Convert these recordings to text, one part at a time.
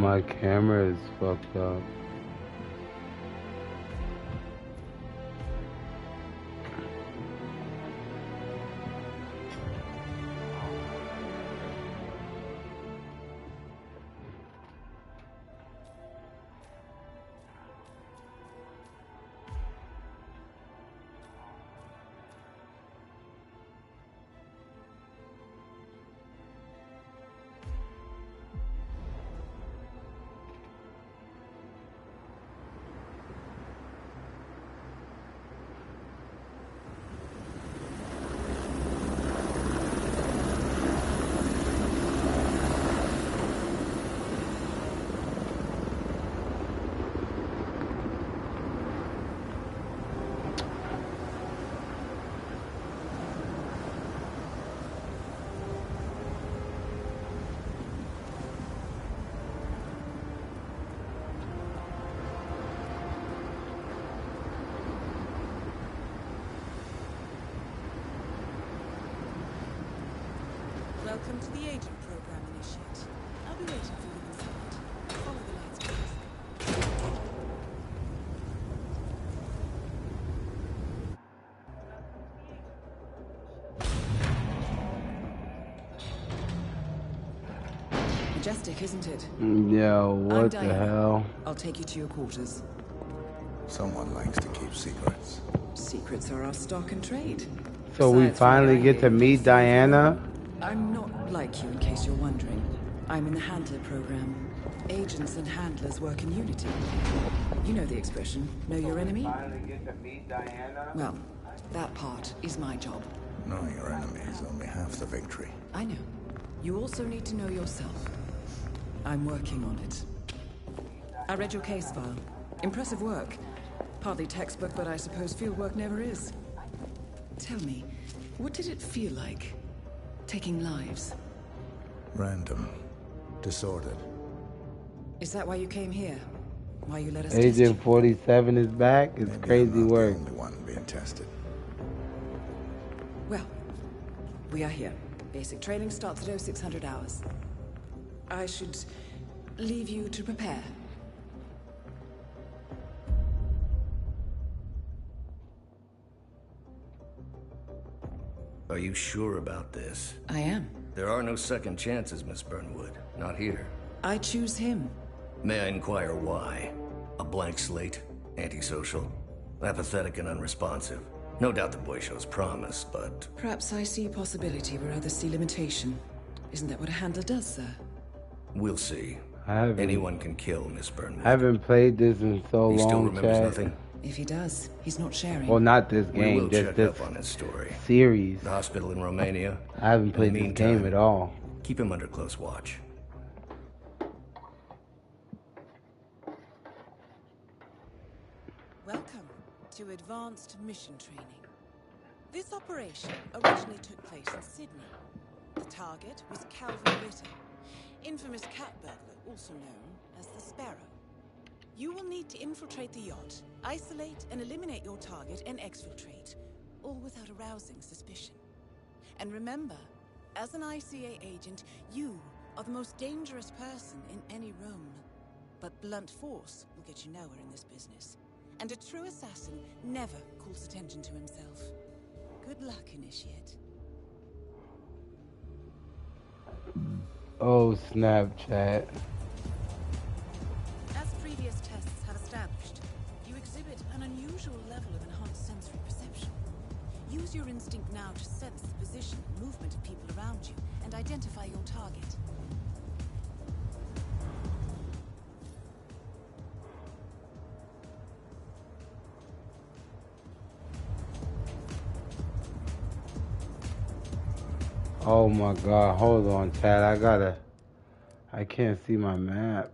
My camera is fucked up. Welcome to the agent program, Initiate. I'll be waiting for you inside. Follow the lights, please. Majestic, isn't it? Yo, what the hell? I'll take you to your quarters. Someone likes to keep secrets. Secrets are our stock and trade. So we finally get to meet Diana? I'm not like you, in case you're wondering. I'm in the Handler program. Agents and handlers work in unity. You know the expression, know your enemy? Finally get to meet Diana? Well, that part is my job. Knowing your enemy is only half the victory. I know. You also need to know yourself. I'm working on it. I read your case file. Impressive work. Partly textbook, but I suppose field work never is. Tell me, what did it feel like? Taking lives? Random. Disordered. Is that why you came here? Why you let us Agent 47 is back? It's Maybe crazy I'm not work. the only one being tested. Well, we are here. Basic training starts at 0600 hours. I should leave you to prepare. Are you sure about this? I am. There are no second chances, Miss Burnwood. Not here. I choose him. May I inquire why? A blank slate? Antisocial? Apathetic and unresponsive? No doubt the boy shows promise, but... Perhaps I see possibility where others see limitation. Isn't that what a handler does, sir? We'll see. I Anyone can kill Miss Burnwood. haven't played this in so He long, still remembers Chad. nothing? If he does, he's not sharing. Well, not this We game, will just check this up on his story. series. The hospital in Romania. I haven't In played the this game meantime, at all. Keep him under close watch. Welcome to Advanced Mission Training. This operation originally took place in Sydney. The target was Calvin Ritter, infamous cat burglar, also known as the Sparrow. You will need to infiltrate the yacht, isolate and eliminate your target, and exfiltrate, all without arousing suspicion. And remember, as an ICA agent, you are the most dangerous person in any room. But blunt force will get you nowhere in this business. And a true assassin never calls attention to himself. Good luck, Initiate. Oh, Snapchat. As previous tests have established, you exhibit an unusual level of enhanced sensory perception. Use your instinct now to sense the position and movement of people around you and identify your target. Oh my god, hold on, Chad. I can't see my map.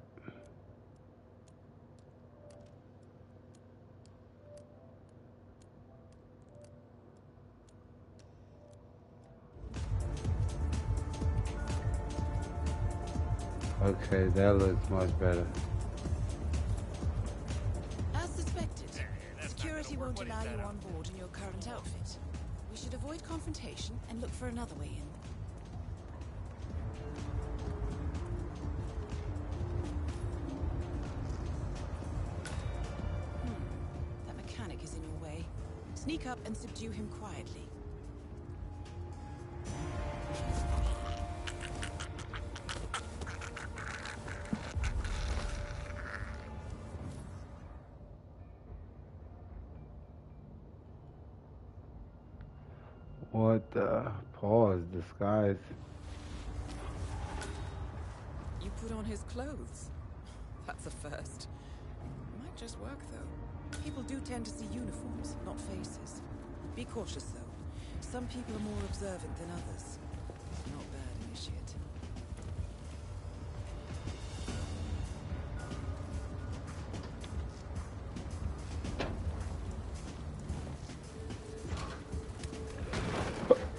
Okay, that looks much better. As suspected, security won't allow you on board in your current outfit. We should avoid confrontation and look for another way in. Sneak up and subdue him quietly. What the? Pause. Disguise. You put on his clothes. That's a first. Might just work, though. People do tend to see uniforms, not faces. Be cautious, though. Some people are more observant than others. Not bad, initiate.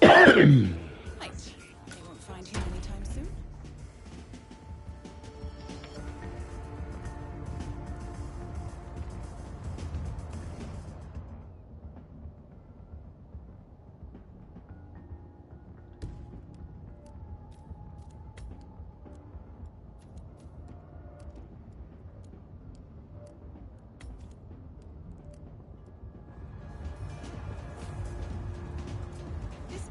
Right. They won't find him anytime soon.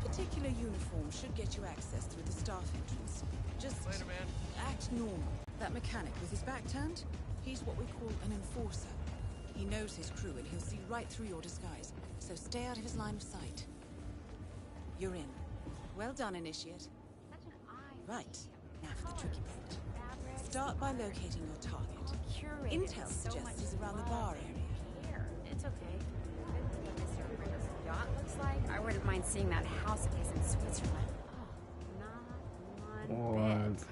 Particular uniform should get you access through the staff entrance. Just later, man. Act normal. That mechanic with his back turned, he's what we call an enforcer. He knows his crew and he'll see right through your disguise, so stay out of his line of sight. You're in. Well done, initiate. Right. Now for the tricky part. Start by locating your target. Intel suggests he's around the bar area. It's okay. Yacht looks like. I wouldn't mind seeing that house of his in Switzerland. Oh, not one bit.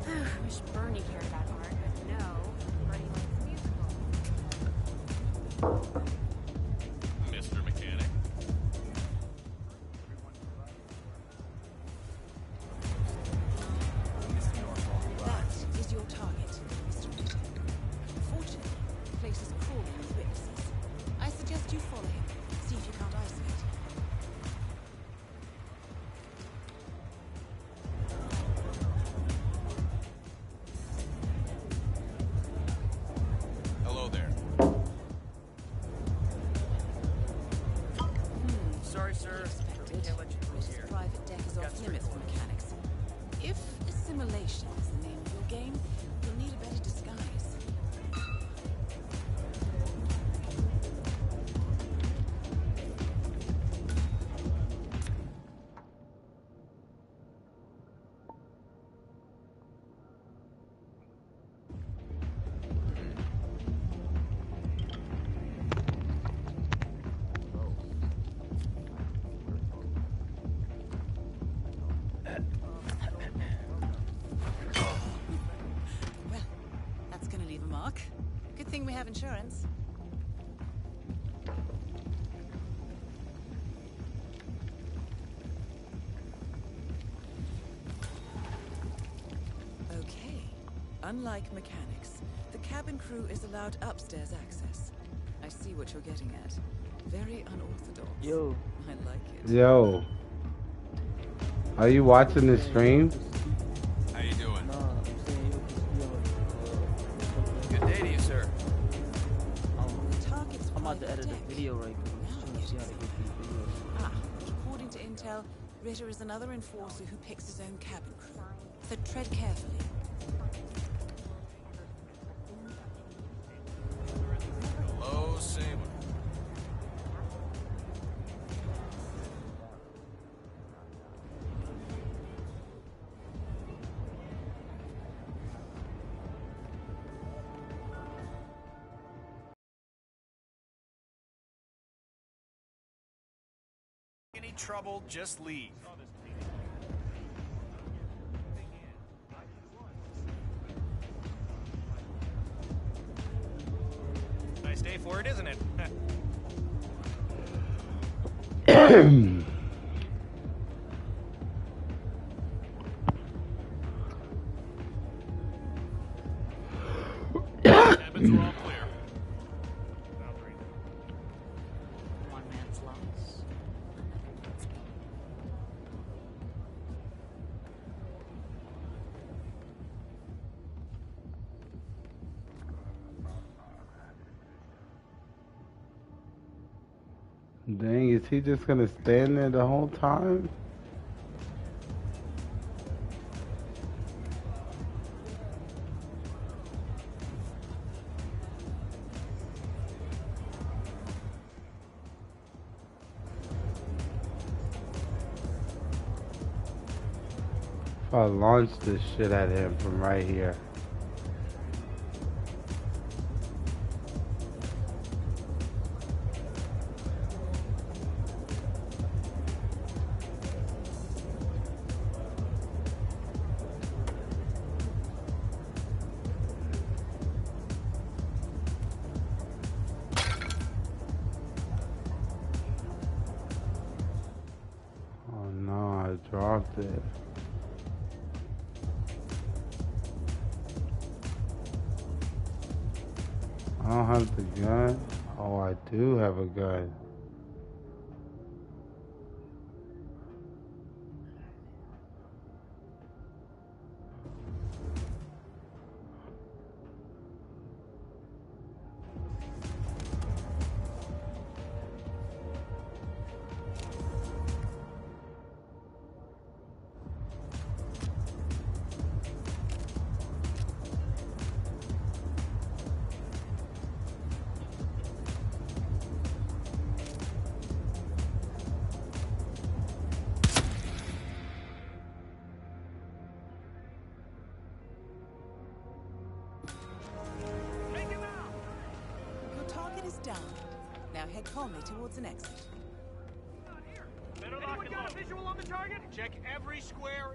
I wish Bernie cared about art, but no. Bernie likes musical. Mr. Mechanic. That is your target, Mr. Ritter. Fortunately, the place is crawling with witnesses. I suggest you follow him. See if you can't isolate him. Hello there. Sorry, sir. We can't let you through This here. private deck is off limits for mechanics. If assimilation is the name of your game, you'll need a better disguise. Well, that's gonna leave a mark. Good thing we have insurance. Okay. Unlike mechanics, the cabin crew is allowed upstairs access. I see what you're getting at. Very unorthodox. Yo. I like it. Yo. Are you watching the stream? How you doing? No, I'm saying Good day to you, sir. Target's I'm about to private edit deck. the video right quick. I'm just trying to see how to get these videos. Ah, according to intel, Ritter is another enforcer who picks his own cabin crew. So tread carefully. Hello, Saber. Any trouble, just leave. Nice day for it, isn't it? Cabins are all clear. One man's loss. Dang, is he just gonna stand there the whole time? If I launch this shit at him from right here. Oh no, I dropped it. I don't have the gun. Oh, I do have a gun. Your target is down. Now head calmly towards an exit. Better lock and load. Visual on the target? Check every square.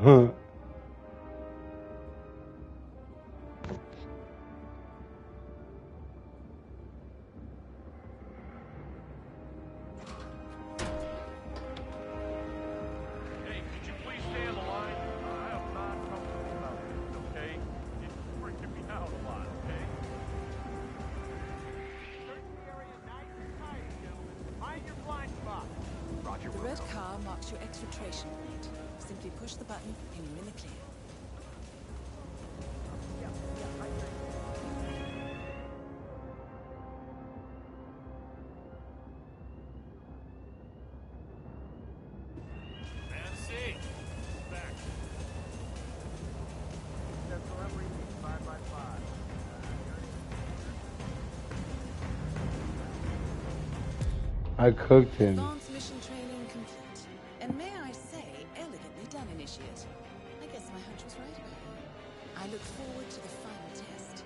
Hey, could you please stay on the line? I am not comfortable about this, okay? It's freaking me out a lot, okay? Search the area nice and tight, gentlemen. Find your blind spot. Roger. The red car marks your exfiltration point. Simply push the button and you're in the clear. And see. Back. That's delivery 5x5. I cooked him. Advanced mission training complete. And may I say, elegantly done, Initiate. I guess my hunch was right about you. I look forward to the final test.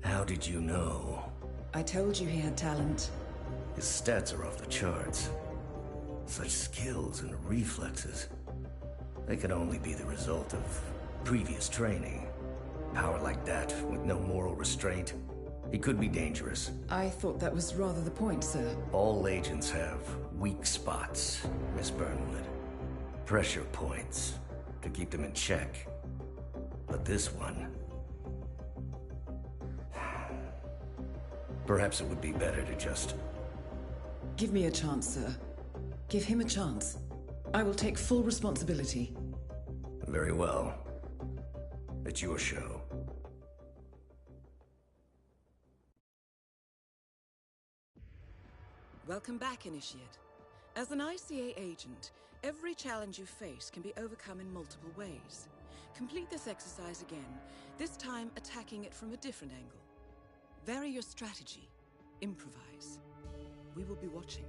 How did you know? I told you he had talent. His stats are off the charts. Such skills and reflexes. They could only be the result of previous training. Power like that, with no moral restraint, he could be dangerous. I thought that was rather the point, sir. All agents have weak spots, Miss Burnwood. Pressure points to keep them in check. But this one... Perhaps it would be better to just... Give me a chance, sir. Give him a chance. I will take full responsibility. Very well. It's your show. Welcome back, Initiate. As an ICA agent, every challenge you face can be overcome in multiple ways. Complete this exercise again, this time attacking it from a different angle. Vary your strategy. Improvise. We will be watching.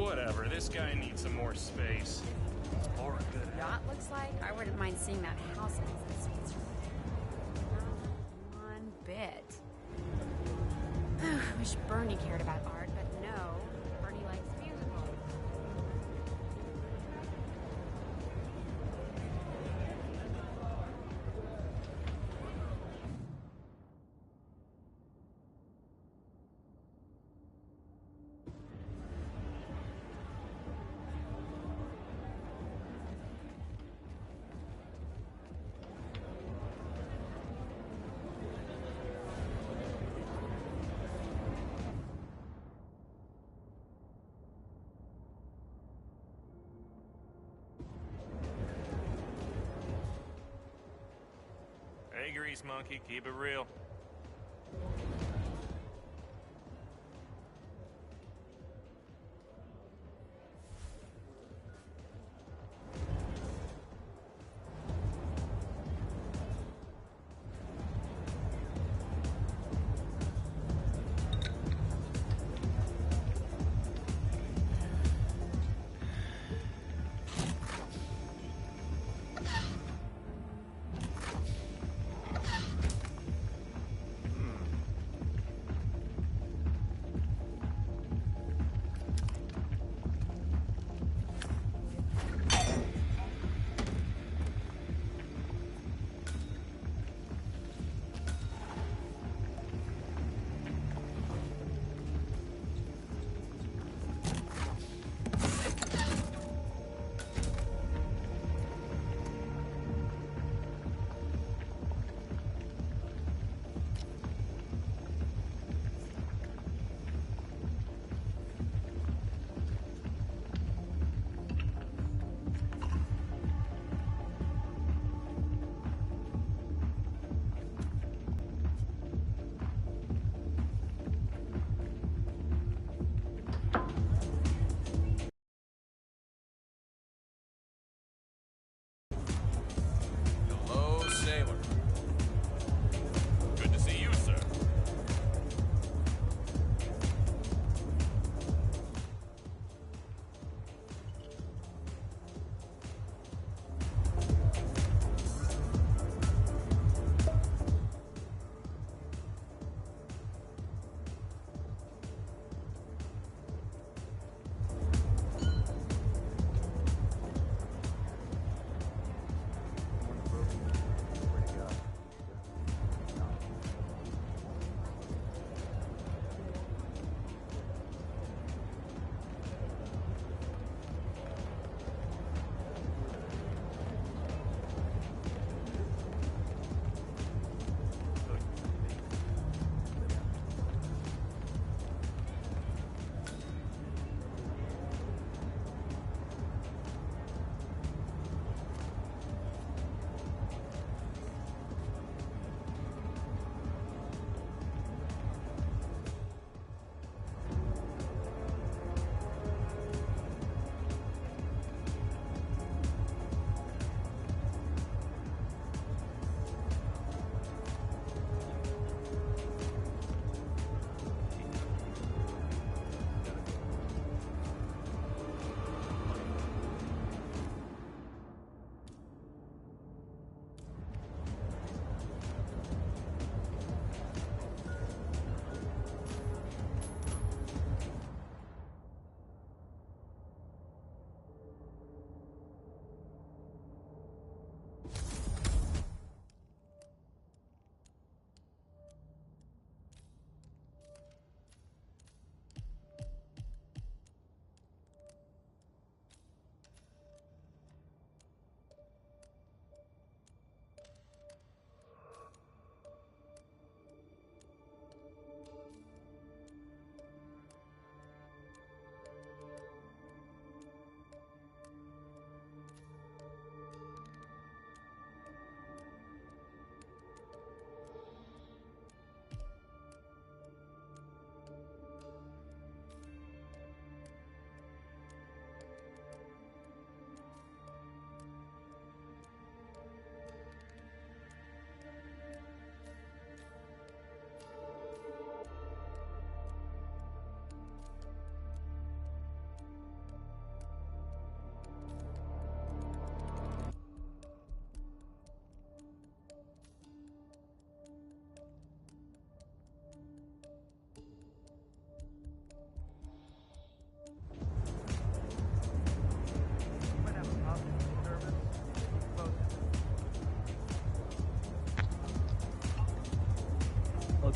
Whatever, this guy needs some more space. Or a good Yacht looks like. I wouldn't mind seeing that house it is in Switzerland. Not one bit. I wish Bernie cared about art, but no. Bernie likes musicals. Hey, Grease Monkey, keep it real.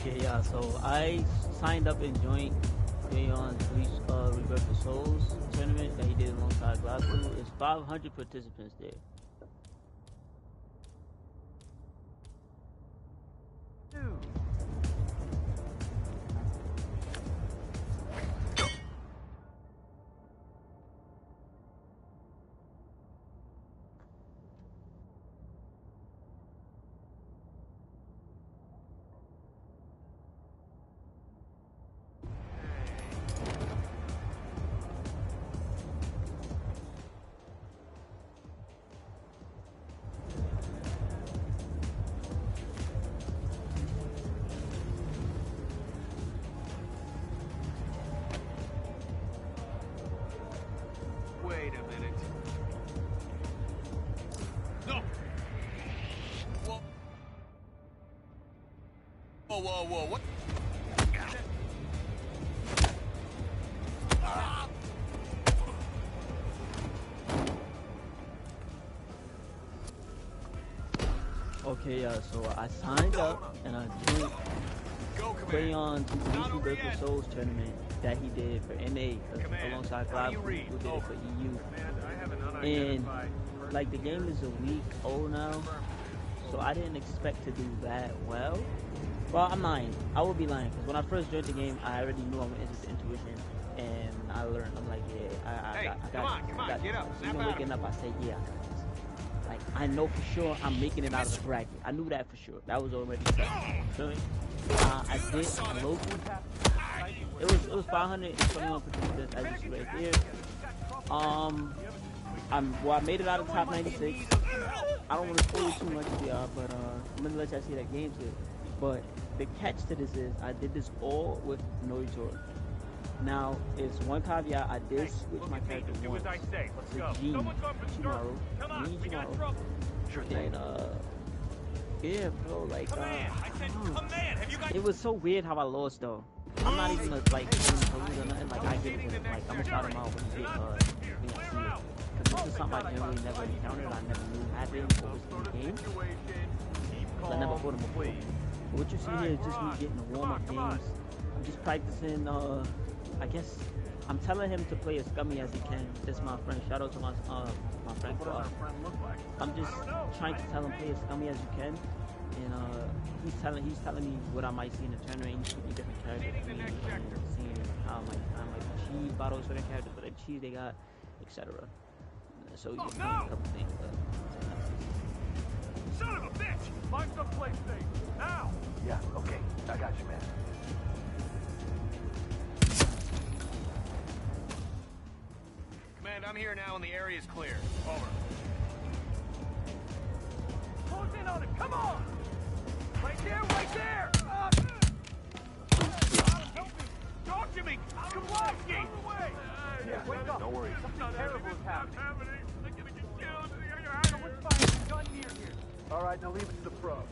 Okay, yeah, so I signed up and joined Krayon's Rebirth of Souls tournament that he did alongside Glasgow. It's 500 participants there. Wait a minute. No! Whoa, what? Okay, yeah, so I signed up and I joined Krayon's Rebirth of Souls tournament that he did for NA alongside Glasgow, who did it for EU. And like the game is a week old now, so I didn't expect to do that well. Well, I'm lying. I would be lying because when I first joined the game, I already knew I went into intuition, and I learned. I'm like, yeah, I got come on, get up. So even waking up, I said, yeah, I got this. Like I know for sure I'm making it out of the bracket. I knew that for sure. That was already set. So I did a local. It was 521 participants as you see right here. I made it out of the top 96. I don't want to spoil too much to y'all, but I'm gonna let y'all see that game too. But the catch to this is I did this all with Noitor. Now it's one caveat. I did switch my character once to Gene Chimaru. And yeah, bro, like it was so weird how I lost though. I'm not even like or nothing. Like I get it. Like I'm gonna shout him out when he get because this is something I generally never encountered. I never knew happened or was in the game. I never fought him before. But what you see here is just me getting the warm-up games. I'm just practicing. I guess I'm telling him to play as scummy as he can. This is my friend. Shout out to my friend. I'm just trying to tell him play as scummy as you can. And he's telling me what I might see in the tournament. He's picking different characters for me and seeing how I might cheese battle certain characters, but the cheese they got, etc. So you get a couple things. Son of a bitch! Find someplace safe now. Yeah, okay, I got you, man. Command, I'm here now and the area is clear. Over. Close in on it, come on! Right there! Talk to me! Kowalski! Yeah, wake up! don't worry. Something terrible is happening. I'm gonna get killed. Someone's firing a gun near here. All right, now leave it to the pros.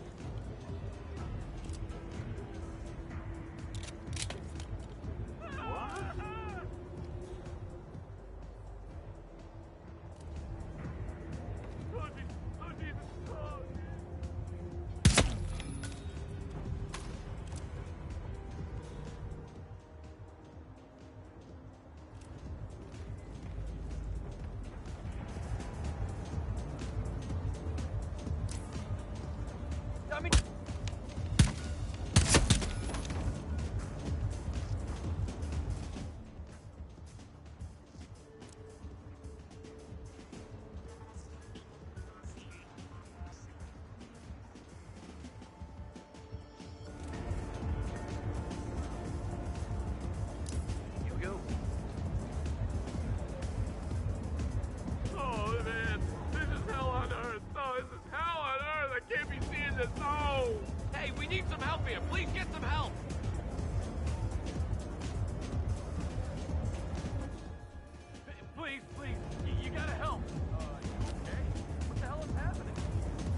Hey, we need some help here. Please get some help. Please, you gotta help. Okay? What the hell is happening?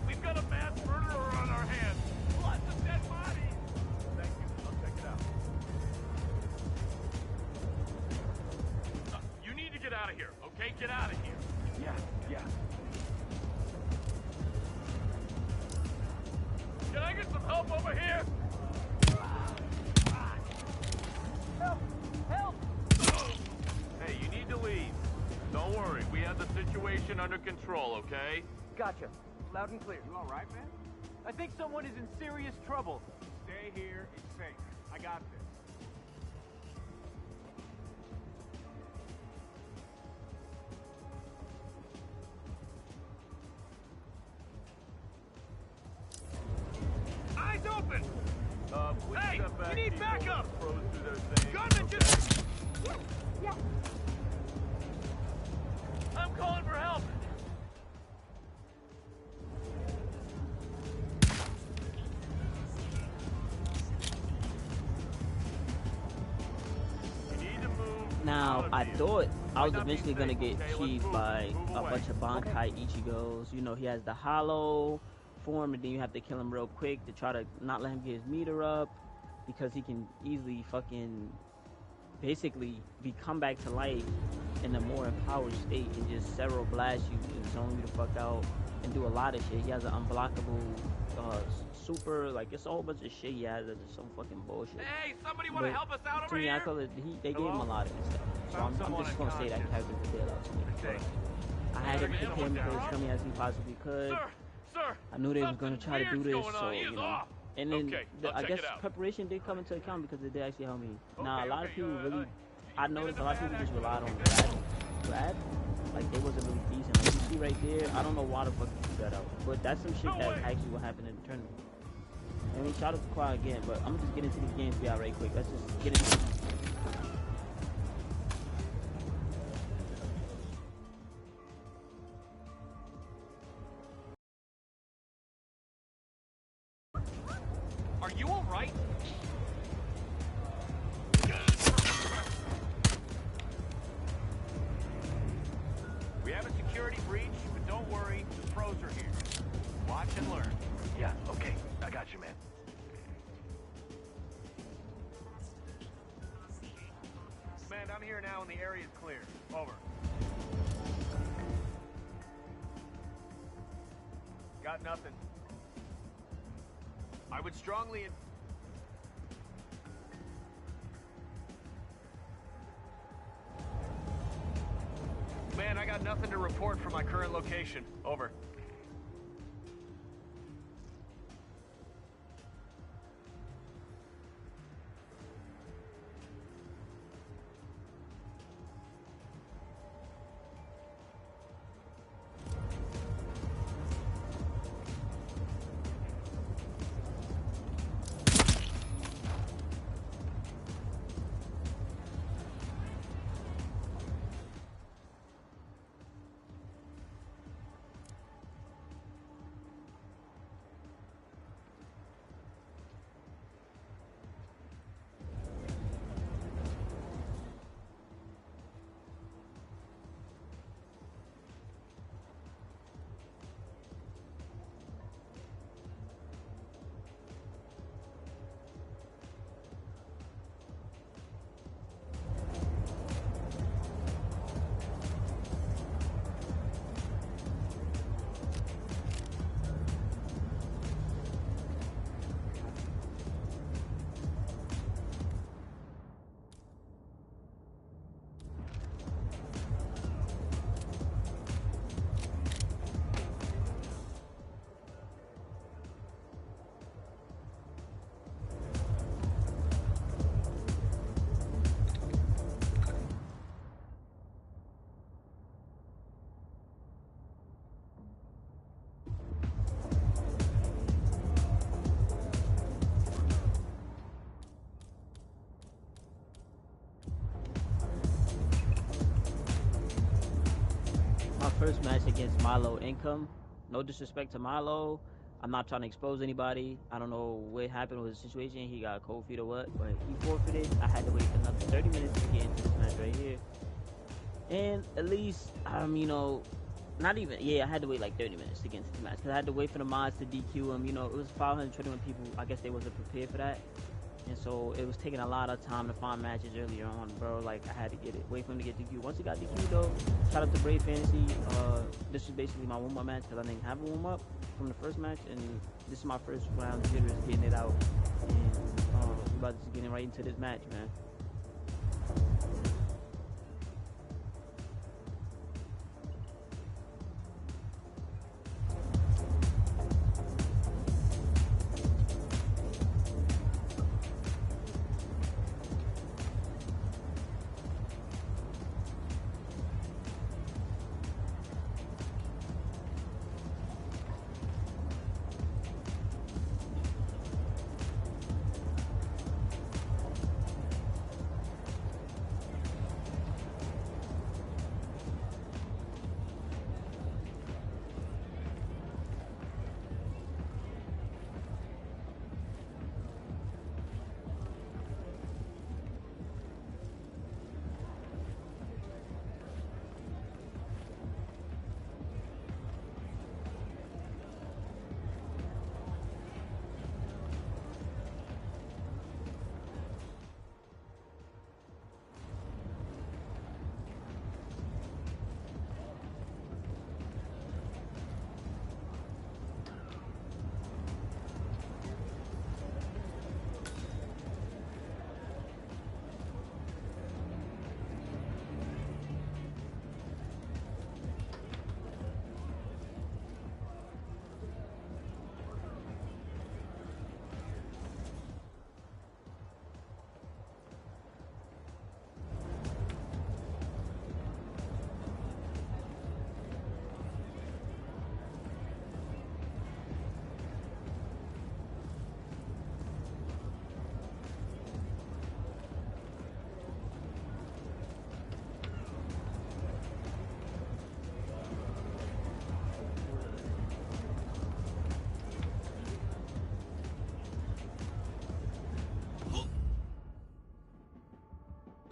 We've got a mass murderer on our hands. Lots of dead bodies. Thank you. I'll check it out. You need to get out of here, okay? Get out of here. Yeah. Can I get some help over here? situation under control, okay? Gotcha. Loud and clear. You all right, man? I think someone is in serious trouble. Stay here. It's safe. I got this. Eyes open! Hey, you need backup! Gunman just... Yeah. I'm calling for help! Now, I thought I was eventually gonna get cheesed by a bunch of Bankai Ichigos. You know, he has the hollow form, and then you have to kill him real quick to try to not let him get his meter up, because he can easily fucking basically come back to life in a more empowered state and just Cerro blast you and zone you the fuck out and do a lot of shit. He has an unblockable super, like, it's a whole bunch of shit he has. That's just some fucking bullshit. Hey, somebody want to help us out over to me, here? I call it, they gave him a lot of good stuff. So I'm just gonna say that character was dead out to me. But I had to pick him for as crummy as he possibly could. Sir, I knew they was gonna try to do this, so you know. off. And then Okay, I guess preparation did come into account because it did actually help me. Now a lot of people really, I noticed a lot of people just relied on Brad. Like, they wasn't really decent. Like, you see right there, I don't know why the fuck you threw that out, but that's some shit that actually will happen in the tournament. And we shout out to Quad again, but I'm gonna just get into these games for y'all right quick. Let's just get into Are you alright? We have a security breach, but don't worry, the pros are here. Watch and learn. Yeah, okay. I got you, man. Man, I'm here now and the area's clear. Over. Got nothing. I would strongly... Man, I got nothing to report from my current location. Over. first match against Milo Income. No disrespect to Milo. I'm not trying to expose anybody. I don't know what happened with the situation. He got cold feet or what, but he forfeited. I had to wait another 30 minutes to get into this match right here. And at least, you know, not even, yeah, I had to wait like 30 minutes to get into the match. Because I had to wait for the mods to DQ him. You know, it was 521 people. I guess they wasn't prepared for that. And so it was taking a lot of time to find matches earlier on, bro. Like, I had to get it. Wait for him to get DQ. Once he got DQ, though, shout out to Brave Fantasy. This is basically my warm-up match because I didn't have a warm-up from the first match. And this is my first round jitters getting it out. And we're about to get right into this match, man.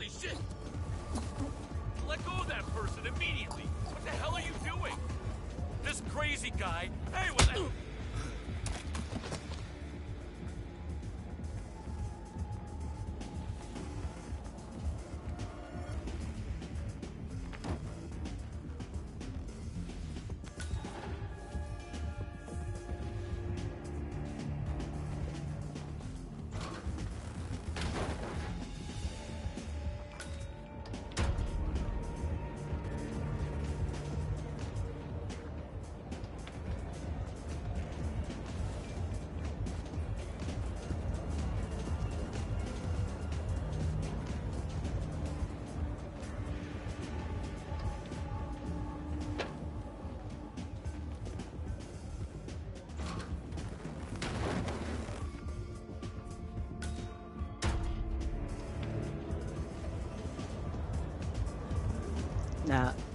Holy shit! Let go of that person immediately! What the hell are you doing? This crazy guy... Hey, what the...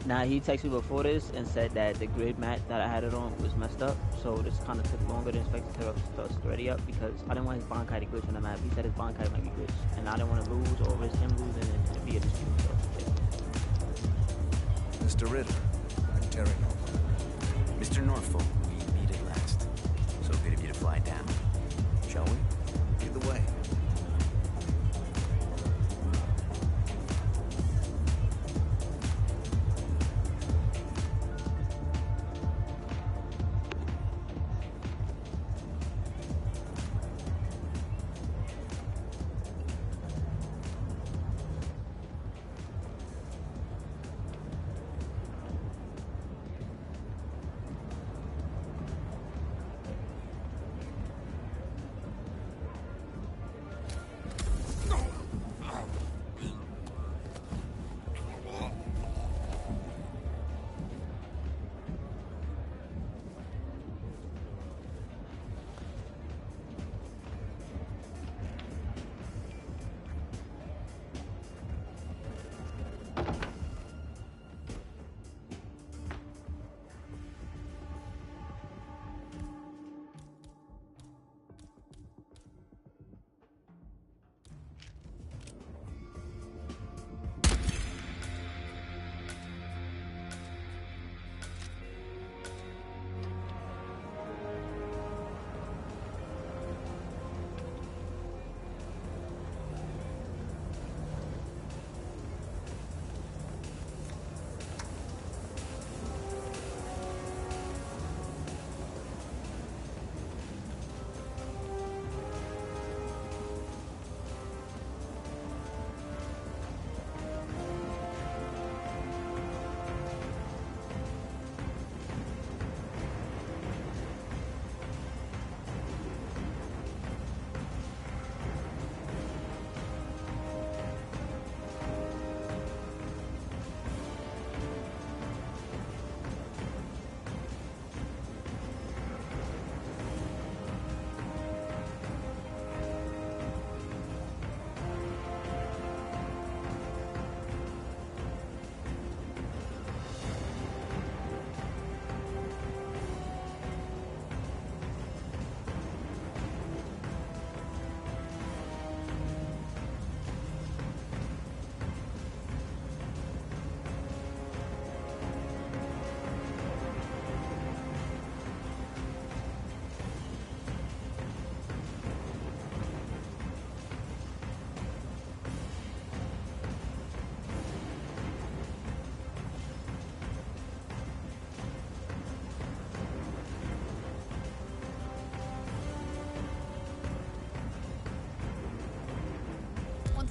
Now he texted me before this and said that the grid mat that I had it on was messed up, so this kind of took longer than expected to us to ready up because I didn't want his Bankai to glitch on the map. He said his Bankai might be glitched, and I didn't want to lose or risk him losing and be a dispute. Mr. Riddler, I'm Terry Norfolk. Mr. Norfolk, we meet at last. So good of you to fly down. Shall we? Lead the way.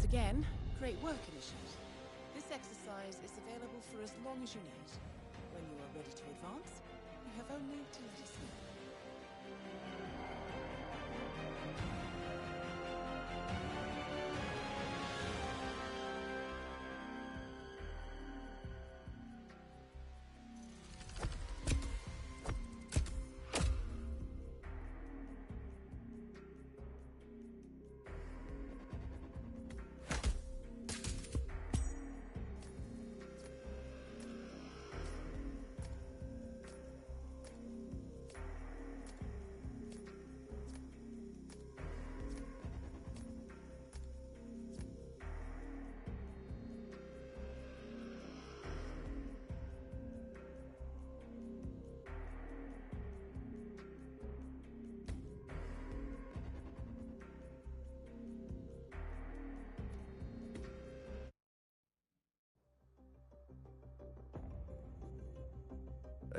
Again, great work, Initiate. This exercise is available for as long as you need. When you are ready to advance, you have only to let us know.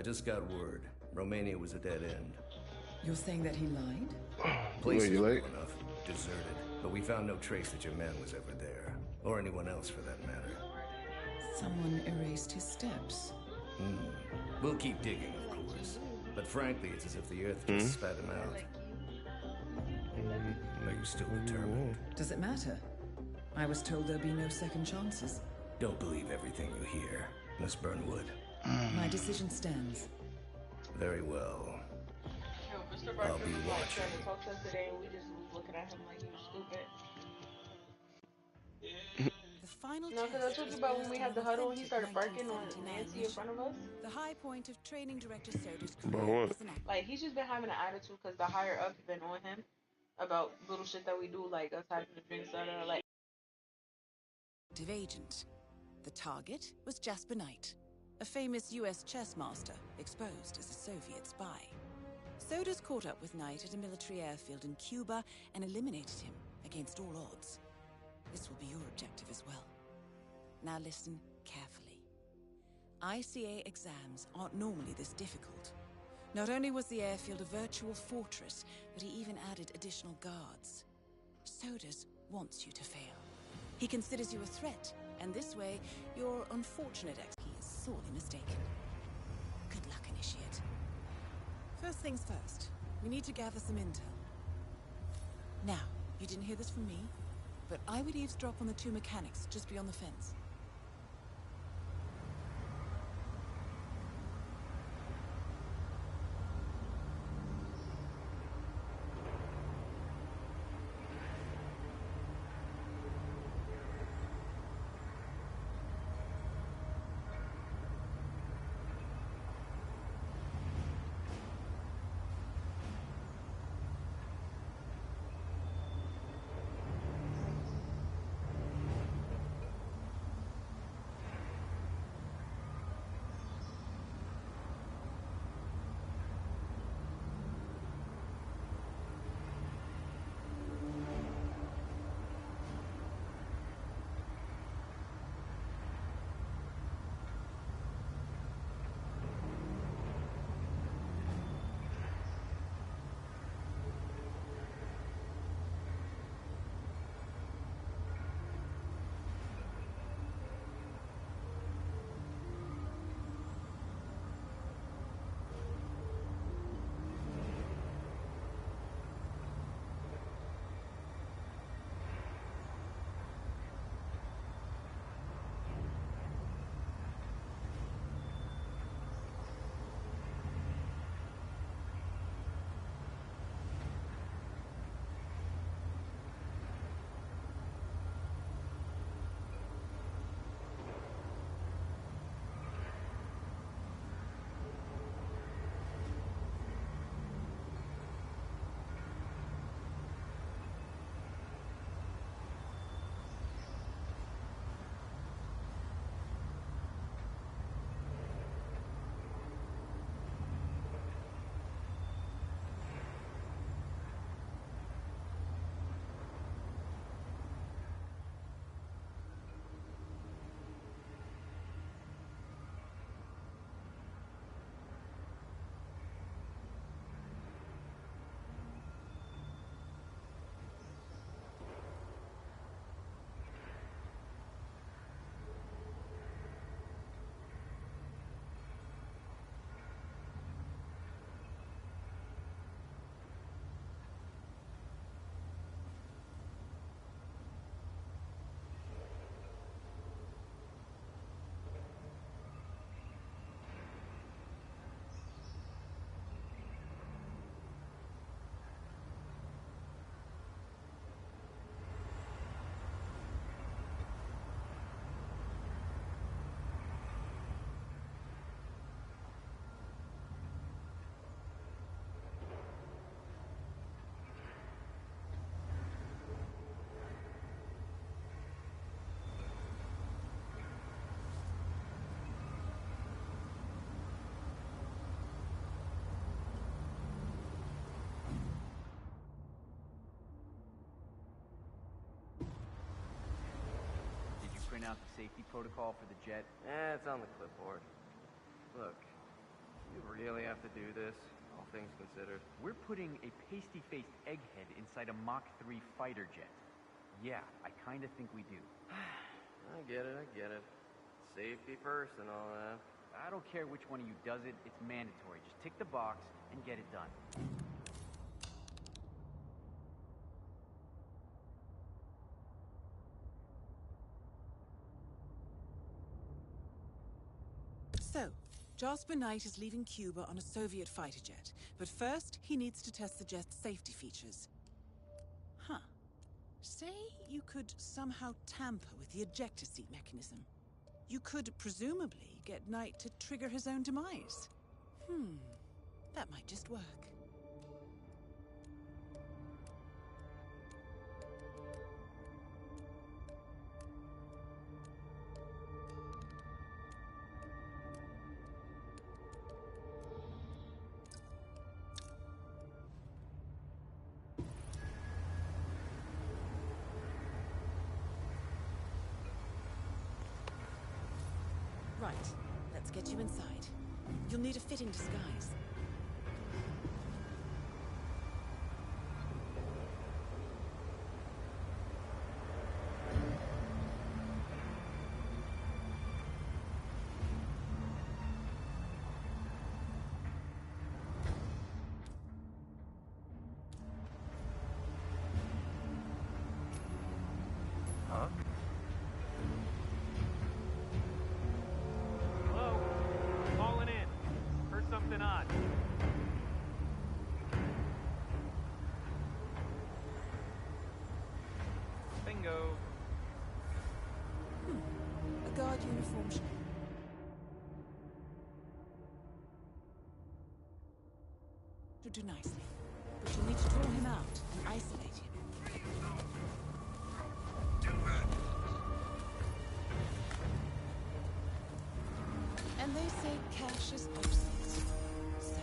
just got word. Romania was a dead end. You're saying that he lied? Place is well enough. Deserted. But we found no trace that your man was ever there. Or anyone else for that matter. Someone erased his steps. We'll keep digging, of course. But frankly, it's as if the Earth just spat him out. Are you still determined? Does it matter? I was told there'll be no second chances. Don't believe everything you hear, Miss Burnwood. My decision stands. Very well. I'll be watching. Talk to us today, and we just was looking at him like he was stupid. The final No, because I told you about when we had the huddle and he started barking on Nancy in front of us. The high point of training director Soda's About career what? as an actor. Like, he's just been having an attitude because the higher ups been on him about little shit that we do, like us having to drink soda, like. Active agent. The target was Jasper Knight, a famous US chess master exposed as a Soviet spy. Soda's caught up with Knight at a military airfield in Cuba and eliminated him against all odds. This will be your objective as well. Now listen carefully. ICA exams aren't normally this difficult. Not only was the airfield a virtual fortress, but he even added additional guards. Sodas wants you to fail. He considers you a threat, and this way, your unfortunate he is sorely mistaken. Good luck, Initiate. First things first, we need to gather some intel. Now, you didn't hear this from me, but I would eavesdrop on the two mechanics just beyond the fence. Print out the safety protocol for the jet? It's on the clipboard. Look, You really have to do this, all things considered. We're putting a pasty-faced egghead inside a Mach 3 fighter jet. Yeah, I kinda think we do. I get it. Safety first and all that. I don't care which one of you does it, it's mandatory. Just tick the box and get it done. So, Jasper Knight is leaving Cuba on a Soviet fighter jet, but first he needs to test the jet's safety features. Huh. Say you could somehow tamper with the ejector seat mechanism. You could presumably get Knight to trigger his own demise. That might just work. Right, let's get you inside. You'll need a fitting disguise. Huh? Hello? Calling in. Heard something odd. Bingo. A guard uniform should... to do nicely. But you'll need to draw him out and isolate him. And they say cash is obsolete. So,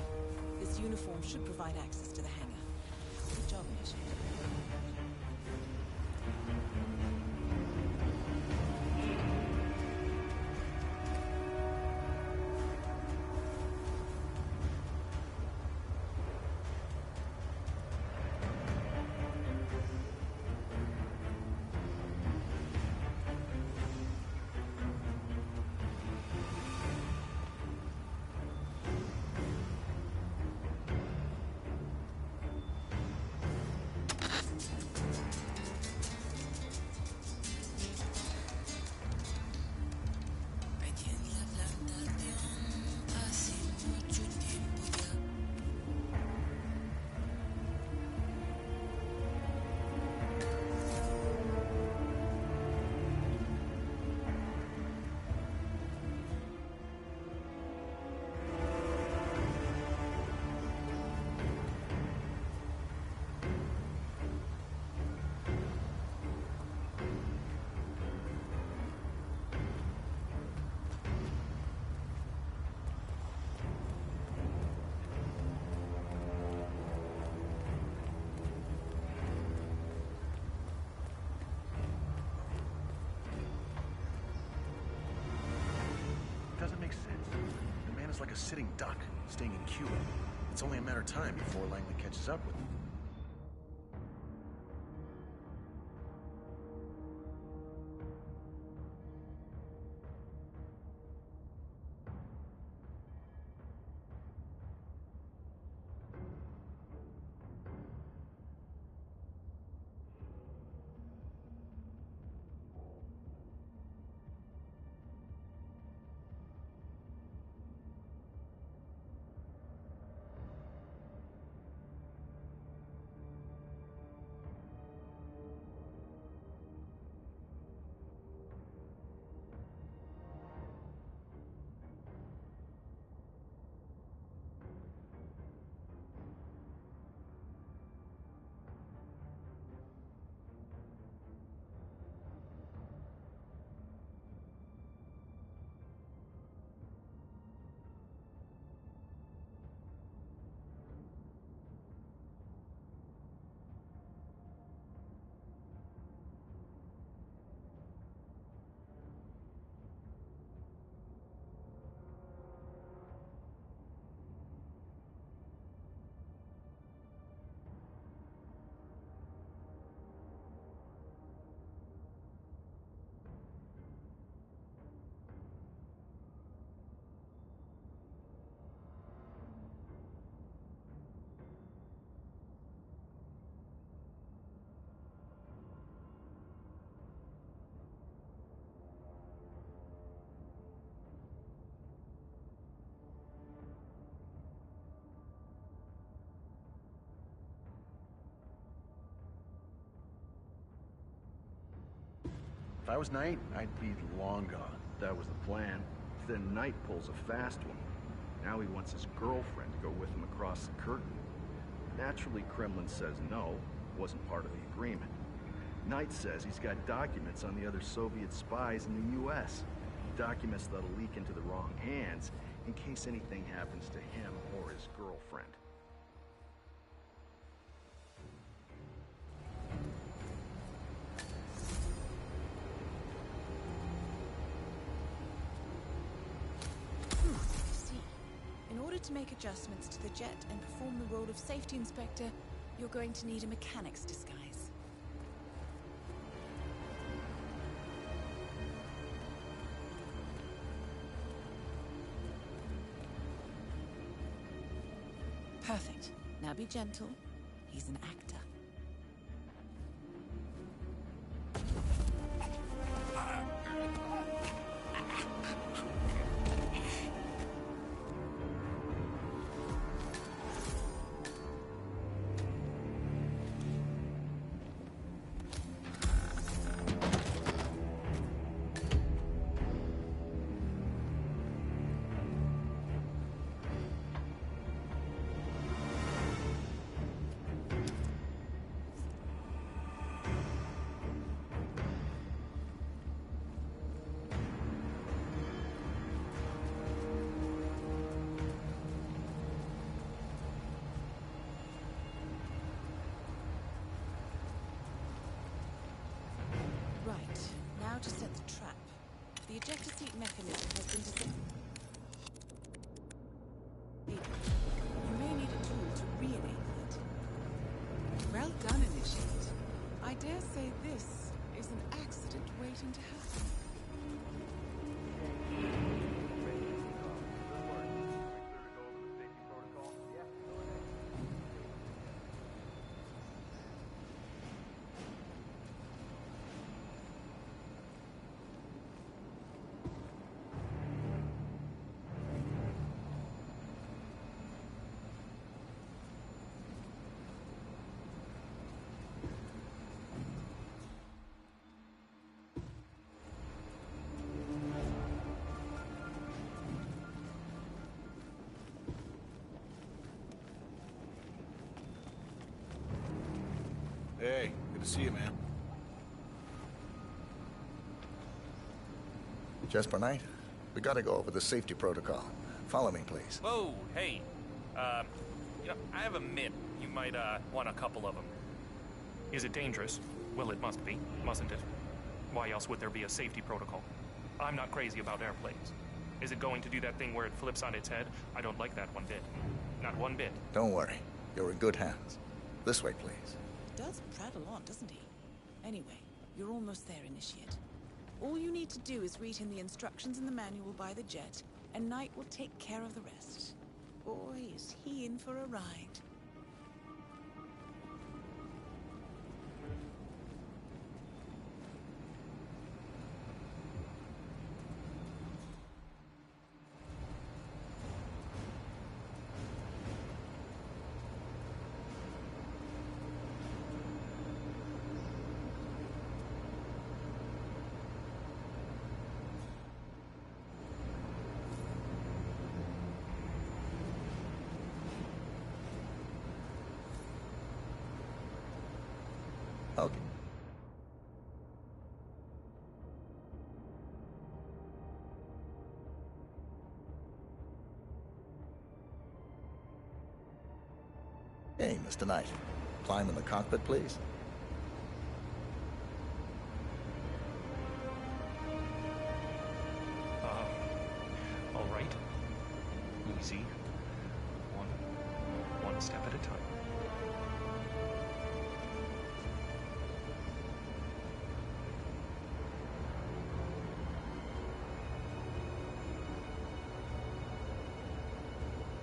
this uniform should provide access to the hangar. Good job, Mission. Doesn't make sense. The man is like a sitting duck, staying in Cuba. It's only a matter of time before Langley catches up with him. I was Knight, I'd be long gone. That was the plan. Then Knight pulls a fast one. Now he wants his girlfriend to go with him across the curtain. Naturally, Kremlin says no. Wasn't part of the agreement. Knight says he's got documents on the other Soviet spies in the U.S. Documents that'll leak into the wrong hands in case anything happens to him or his girlfriend. In order to make adjustments to the jet and perform the role of safety inspector, you're going to need a mechanic's disguise. Perfect. Now be gentle. He's an actor. Now to set the trap. The ejector seat mechanism has been disabled. You may need a tool to re-enable it. Well done, Initiate. I dare say this is an accident waiting to happen. Hey, good to see you, man. Jesper Knight, we gotta go over the safety protocol. Follow me, please. Whoa, hey. You know, I have a myth. You might, want a couple of them. Is it dangerous? Well, it must be, mustn't it? Why else would there be a safety protocol? I'm not crazy about airplanes. Is it going to do that thing where it flips on its head? I don't like that one bit. Not one bit. Don't worry. You're in good hands. This way, please. Does prattle on, doesn't he? Anyway, you're almost there, Initiate. All you need to do is read him the instructions in the manual by the jet, and Knight will take care of the rest. Boy, is he in for a ride. Okay. Hey, Mr. Knight. Climb in the cockpit, please. All right. Easy. One step at a time.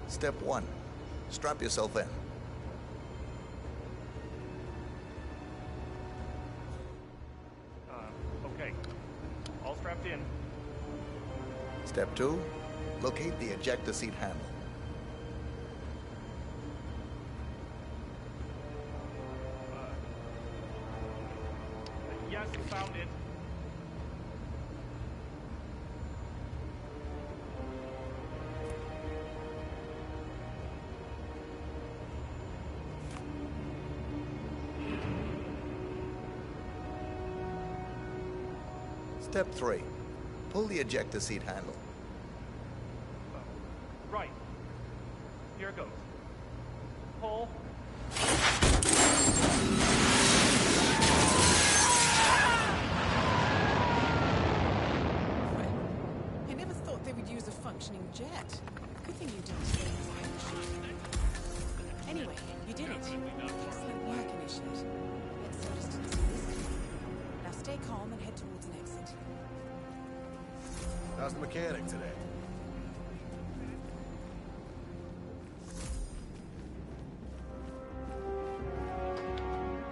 Step 1. Strap yourself in. Okay. All strapped in. Step 2. Locate the ejector seat handle. Yes, found it. Step 3. Pull the ejector seat handle. Right. Here goes. Pull. I never thought they would use a functioning jet. Good thing you didn't stay inside the ship. Anyway, you did it. Excellent work, Initiate. Let's see distance this time. Now stay calm and head towards an exit. How's the mechanic today?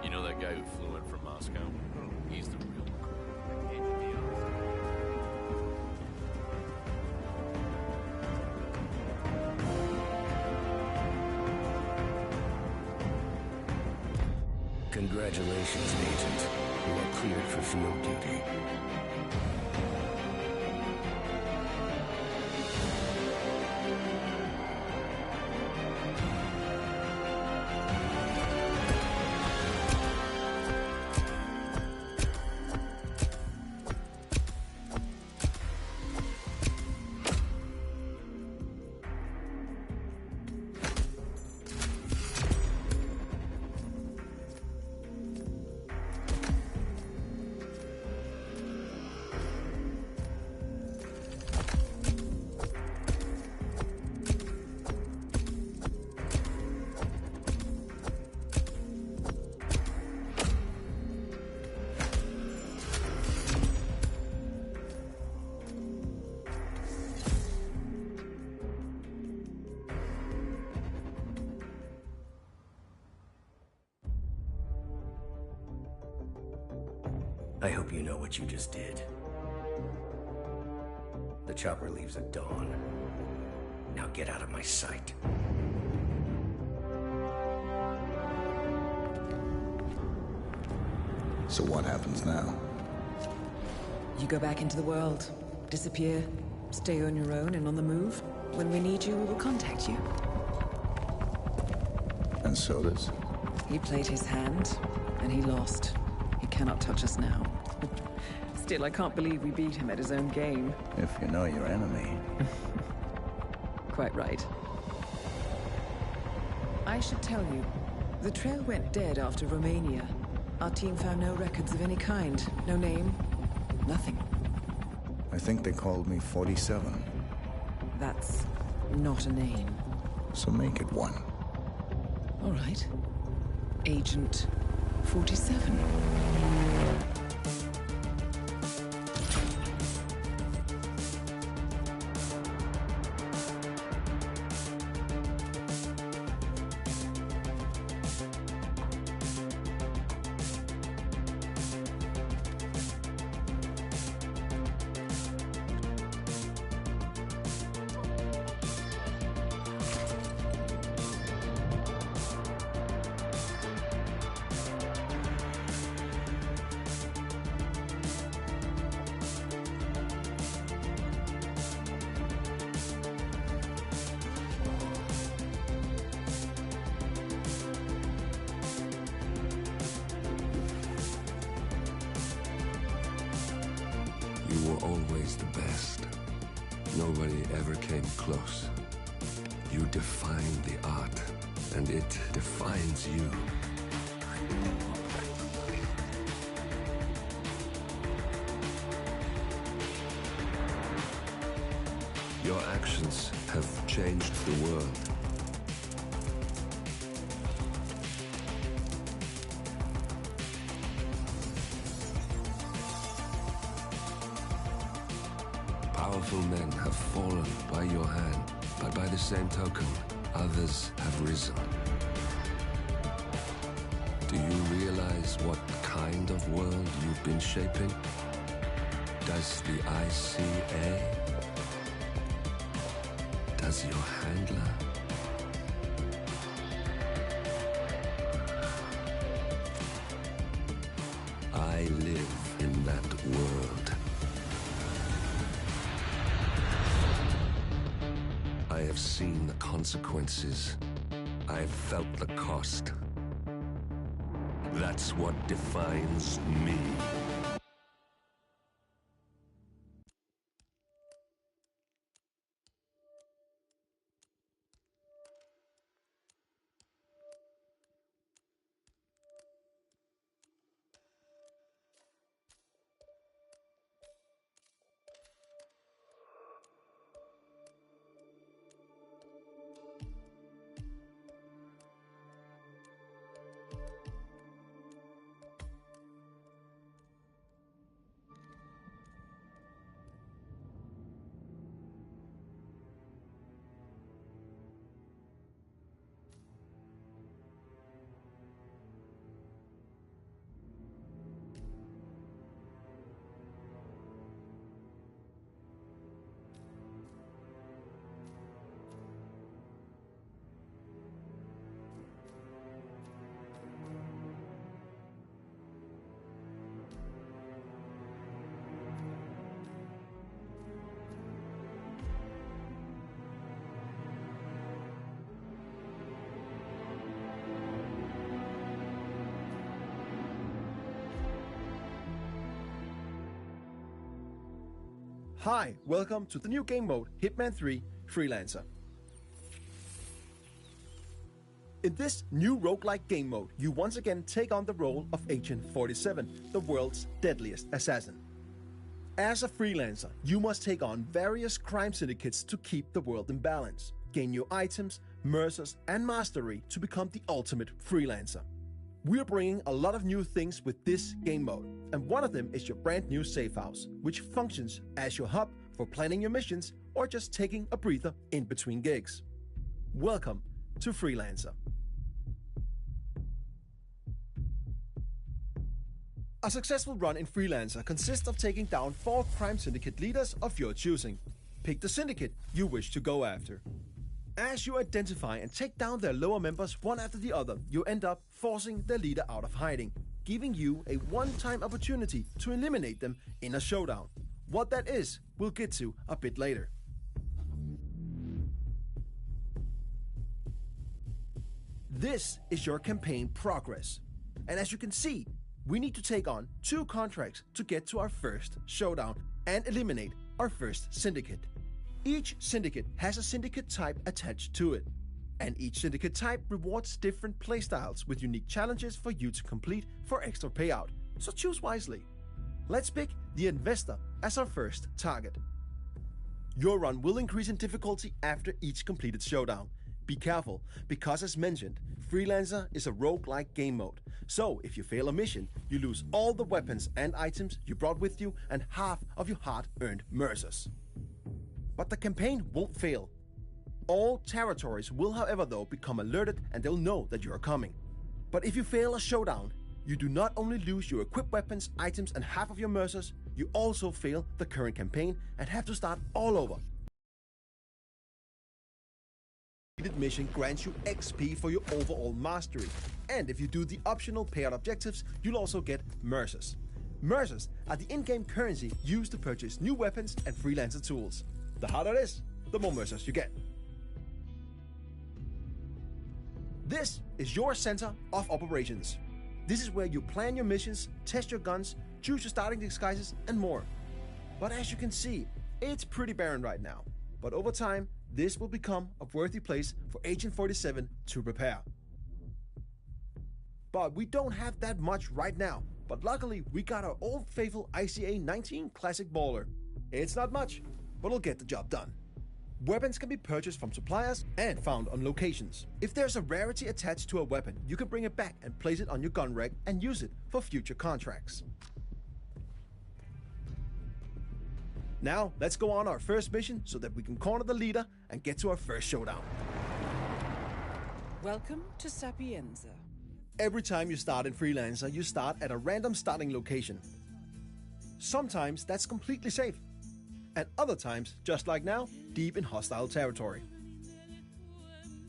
You know that guy who flew in from Moscow? He's the real Congratulations, Agent. You are cleared for field duty. I hope you know what you just did. The chopper leaves at dawn. Now get out of my sight. So what happens now? You go back into the world, disappear, stay on your own and on the move. When we need you, we will contact you. And so does? He played his hand, and he lost. He cannot touch us now. Still, I can't believe we beat him at his own game. If you know your enemy. Quite right. I should tell you, the trail went dead after Romania. Our team found no records of any kind. No name, nothing. I think they called me 47. That's not a name. So make it one. All right. Agent 47. You were always the best. Nobody ever came close. You define the art, and it defines you. Your actions have changed the world. Powerful men have fallen by your hand, but by the same token, others have risen. Do you realize what kind of world you've been shaping? Does the ICA? Does your handler? I live in that world. I have seen the consequences. I have felt the cost. That's what defines me. Hi, welcome to the new game mode, Hitman 3 Freelancer. In this new roguelike game mode, you once again take on the role of Agent 47, the world's deadliest assassin. As a freelancer, you must take on various crime syndicates to keep the world in balance, gain new items, mercers, and mastery to become the ultimate freelancer. We're bringing a lot of new things with this game mode, and one of them is your brand new safe house, which functions as your hub for planning your missions or just taking a breather in between gigs. Welcome to Freelancer. A successful run in Freelancer consists of taking down 4 crime syndicate leaders of your choosing. Pick the syndicate you wish to go after. As you identify and take down their lower members one after the other, you end up forcing their leader out of hiding, giving you a one-time opportunity to eliminate them in a showdown. What that is, we'll get to a bit later. This is your campaign progress. And as you can see, we need to take on 2 contracts to get to our first showdown and eliminate our first syndicate. Each syndicate has a syndicate type attached to it, and each syndicate type rewards different playstyles with unique challenges for you to complete for extra payout, so choose wisely. Let's pick the Investor as our first target. Your run will increase in difficulty after each completed showdown. Be careful, because as mentioned, Freelancer is a roguelike game mode, so if you fail a mission, you lose all the weapons and items you brought with you and half of your hard-earned mercers. But the campaign won't fail. All territories will, however, though, become alerted and they'll know that you are coming. But if you fail a showdown, you do not only lose your equipped weapons, items, and half of your mercers, you also fail the current campaign and have to start all over. The mission grants you XP for your overall mastery, and if you do the optional payout objectives, you'll also get mercers. Mercers are the in-game currency used to purchase new weapons and freelancer tools. The harder it is, the more mercers you get. This is your center of operations. This is where you plan your missions, test your guns, choose your starting disguises, and more. But as you can see, it's pretty barren right now. But over time, this will become a worthy place for Agent 47 to prepare. But we don't have that much right now. But luckily, we got our old faithful ICA 19 Classic Baller. It's not much, but it'll get the job done. Weapons can be purchased from suppliers and found on locations. If there's a rarity attached to a weapon, you can bring it back and place it on your gun rack and use it for future contracts. Now, let's go on our first mission so that we can corner the leader and get to our first showdown. Welcome to Sapienza. Every time you start in Freelancer, you start at a random starting location. Sometimes that's completely safe, and other times, just like now, deep in hostile territory.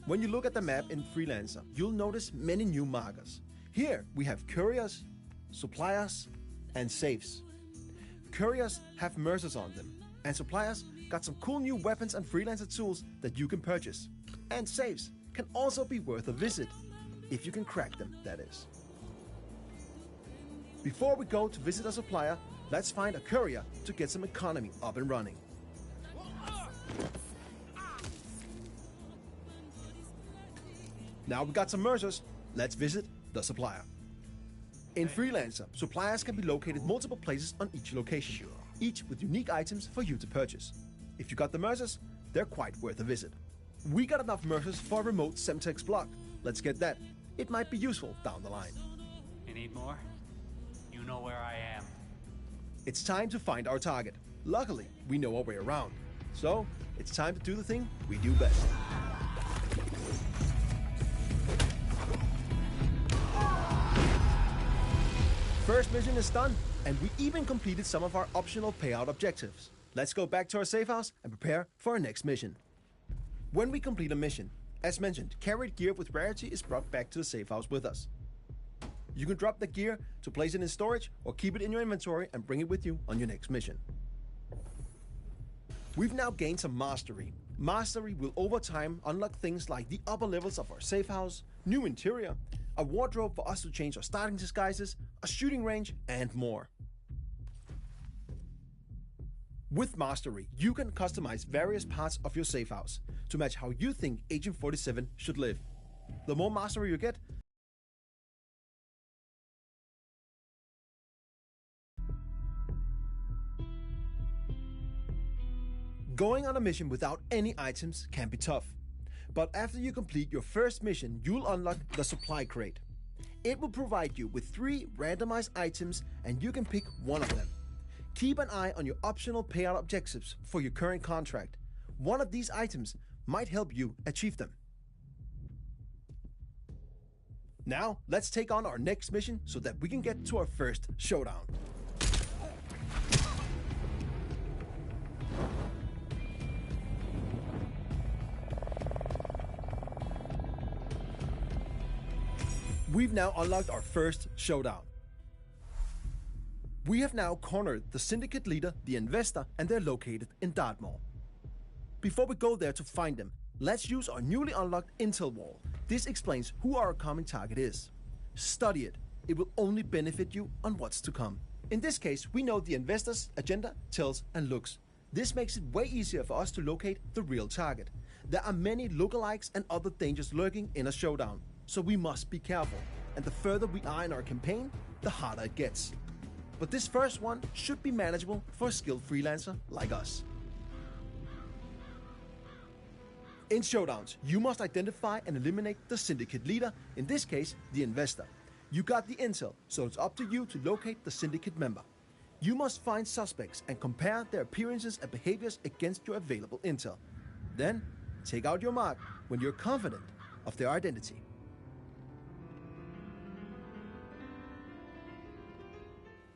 When you look at the map in Freelancer, you'll notice many new markers. Here we have couriers, suppliers, and safes. Couriers have mercers on them, and suppliers got some cool new weapons and freelancer tools that you can purchase. And safes can also be worth a visit, if you can crack them, that is. Before we go to visit a supplier, let's find a courier to get some economy up and running. Now we got some mercers, let's visit the supplier. In Freelancer, suppliers can be located multiple places on each location, each with unique items for you to purchase. If you got the mercers, they're quite worth a visit. We got enough mercers for a remote Semtex block. Let's get that. It might be useful down the line. You need more? You know where I am. It's time to find our target. Luckily, we know our way around. So, it's time to do the thing we do best. First mission is done, and we even completed some of our optional payout objectives. Let's go back to our safe house and prepare for our next mission. When we complete a mission, as mentioned, carried gear with rarity is brought back to the safe house with us. You can drop the gear to place it in storage or keep it in your inventory and bring it with you on your next mission. We've now gained some mastery. Mastery will over time unlock things like the upper levels of our safe house, new interior, a wardrobe for us to change our starting disguises, a shooting range, and more. With Mastery, you can customize various parts of your safe house to match how you think Agent 47 should live. The more mastery you get, going on a mission without any items can be tough. But after you complete your first mission, you'll unlock the supply crate. It will provide you with 3 randomized items and you can pick one of them. Keep an eye on your optional payout objectives for your current contract. One of these items might help you achieve them. Now, let's take on our next mission so that we can get to our first showdown. We've now unlocked our first showdown. We have now cornered the syndicate leader, the investor, and they're located in Dartmoor. Before we go there to find them, let's use our newly unlocked intel wall. This explains who our common target is. Study it. It will only benefit you on what's to come. In this case, we know the investor's agenda, tells, and looks. This makes it way easier for us to locate the real target. There are many lookalikes and other dangers lurking in a showdown, so we must be careful. And the further we are in our campaign, the harder it gets. But this first one should be manageable for a skilled freelancer like us. In showdowns, you must identify and eliminate the syndicate leader, in this case, the investor. You got the intel, so it's up to you to locate the syndicate member. You must find suspects and compare their appearances and behaviors against your available intel. Then, take out your mark when you're confident of their identity.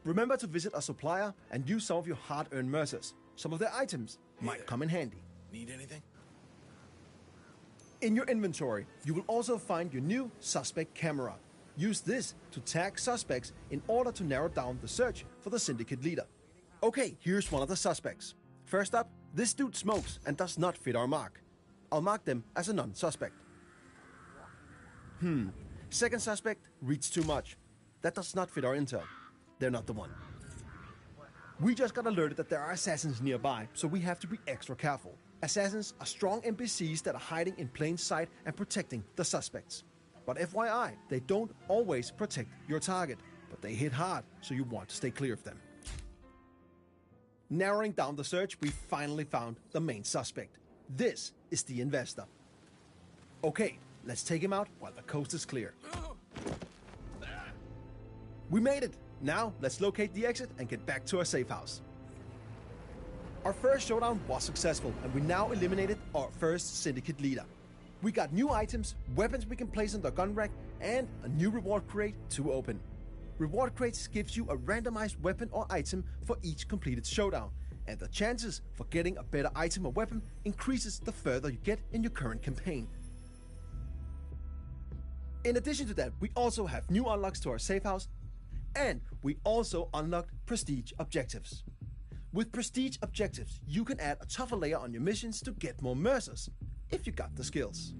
Remember to visit a supplier and use some of your hard-earned mercers. Some of their items might come in handy. Need anything? In your inventory, you will also find your new suspect camera. Use this to tag suspects in order to narrow down the search for the syndicate leader. Okay, here's one of the suspects. First up, this dude smokes and does not fit our mark. I'll mark them as a non-suspect. Second suspect reads too much. That does not fit our intel. They're not the one. We just got alerted that there are assassins nearby, so we have to be extra careful. Assassins are strong NPCs that are hiding in plain sight and protecting the suspects. But FYI, they don't always protect your target, but they hit hard, so you want to stay clear of them. Narrowing down the search, we finally found the main suspect. This is the investor. Okay, let's take him out while the coast is clear. We made it! Now, let's locate the exit and get back to our safe house. Our first showdown was successful, and we now eliminated our first syndicate leader. We got new items, weapons we can place on the gun rack, and a new reward crate to open. Reward crates gives you a randomized weapon or item for each completed showdown, and the chances for getting a better item or weapon increases the further you get in your current campaign. In addition to that, we also have new unlocks to our safe house, and we also unlocked prestige objectives. With prestige objectives, you can add a tougher layer on your missions to get more mercers, if you got the skills.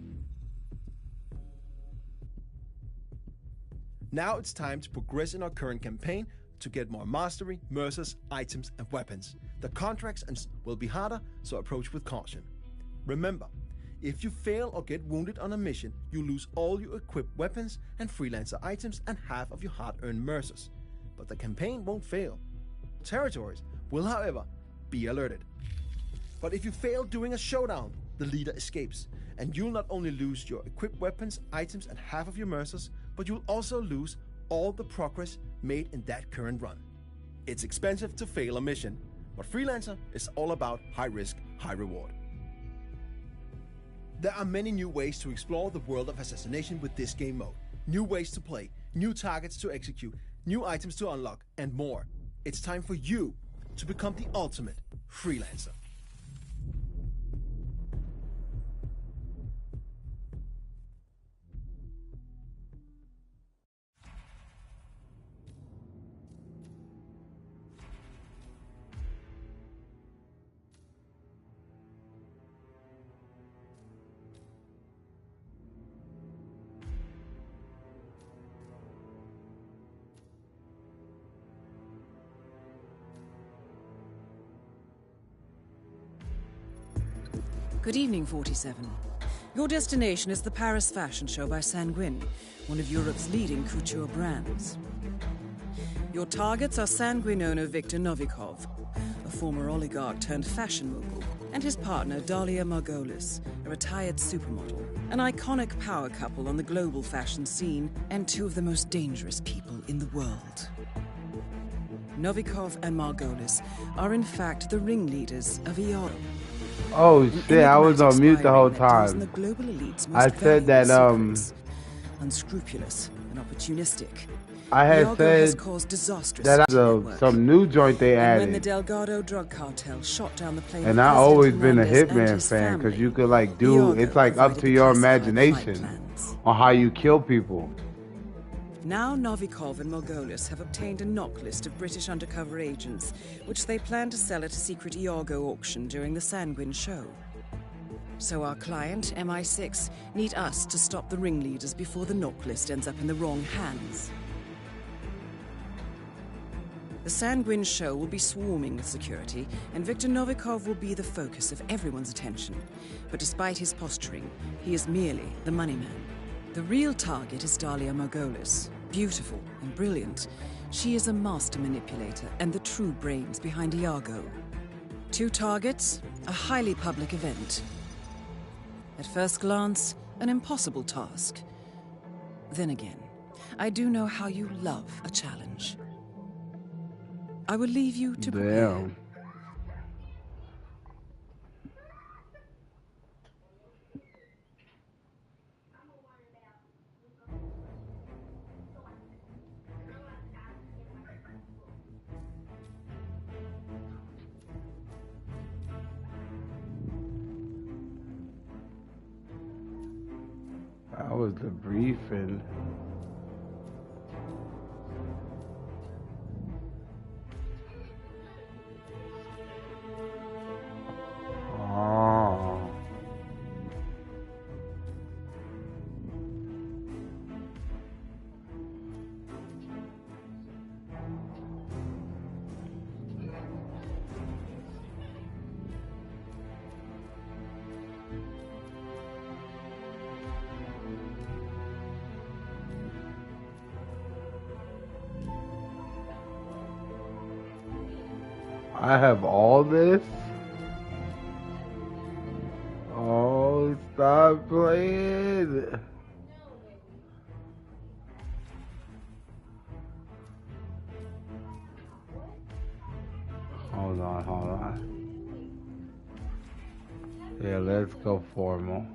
Now it's time to progress in our current campaign to get more mastery, mercers, items, and weapons. The contracts will be harder, so approach with caution. Remember, if you fail or get wounded on a mission, you lose all your equipped weapons and freelancer items and half of your hard-earned mercers. But the campaign won't fail. Territories will, however, be alerted. But if you fail during a showdown, the leader escapes, and you'll not only lose your equipped weapons, items, and half of your mercers, but you'll also lose all the progress made in that current run. It's expensive to fail a mission, but Freelancer is all about high risk, high reward. There are many new ways to explore the world of Assassination with this game mode. New ways to play, new targets to execute, new items to unlock, and more. It's time for you to become the ultimate freelancer. Good evening, 47. Your destination is the Paris Fashion Show by Sanguine, one of Europe's leading couture brands. Your targets are Sanguine owner Viktor Novikov, a former oligarch turned fashion mogul, and his partner Dalia Margolis, a retired supermodel, an iconic power couple on the global fashion scene, and two of the most dangerous people in the world. Novikov and Margolis are in fact the ringleaders of Iago. Oh shit, I was on mute the whole time. The global elite's most I said that secrets. Unscrupulous and opportunistic. I had Iago said has caused disastrous that some new joint they and when the added. Delgado drug cartel shot down the plane And of I President always been a Hernandez and Hitman his fan because family, you could like do it's like up to your imagination on how you kill people. Now Novikov and Margolis have obtained a knock list of British undercover agents, which they plan to sell at a secret Iago auction during the Sanguine show. So our client, MI6, need us to stop the ringleaders before the knock list ends up in the wrong hands. The Sanguine show will be swarming with security, and Viktor Novikov will be the focus of everyone's attention. But despite his posturing, he is merely the money man. The real target is Dalia Margolis. Beautiful and brilliant, she is a master manipulator and the true brains behind Iago. Two targets, a highly public event. At first glance, an impossible task. Then again, I do know how you love a challenge. I will leave you to prepare. Damn. That was the briefing. Oh. I have all this? Oh, stop playing. Hold on. Yeah, let's go formal.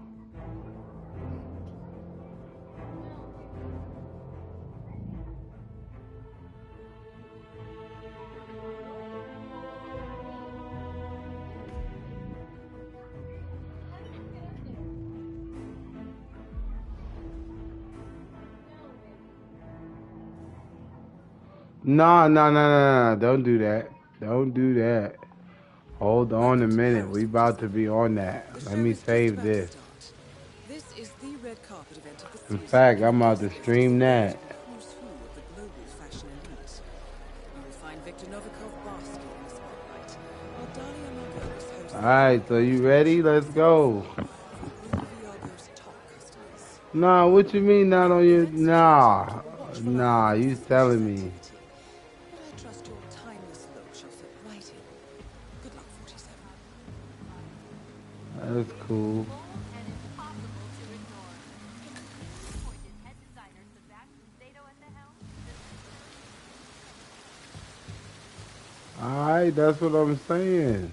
No. Don't do that. Don't do that. Hold on a minute. We about to be on that. Let me save this. This is the red carpet event of the In fact, I'm about to stream that. who's who of the global fashion elite. You will find Viktor Novikov basking in the spotlight, while Dalia Margolis hosts Alright, so you ready? Let's go. Nah, what you mean not on your... Nah, you telling me. But I trust your timeless look shall fit right in. Good luck, 47. That's cool. Alright, that's what I'm saying.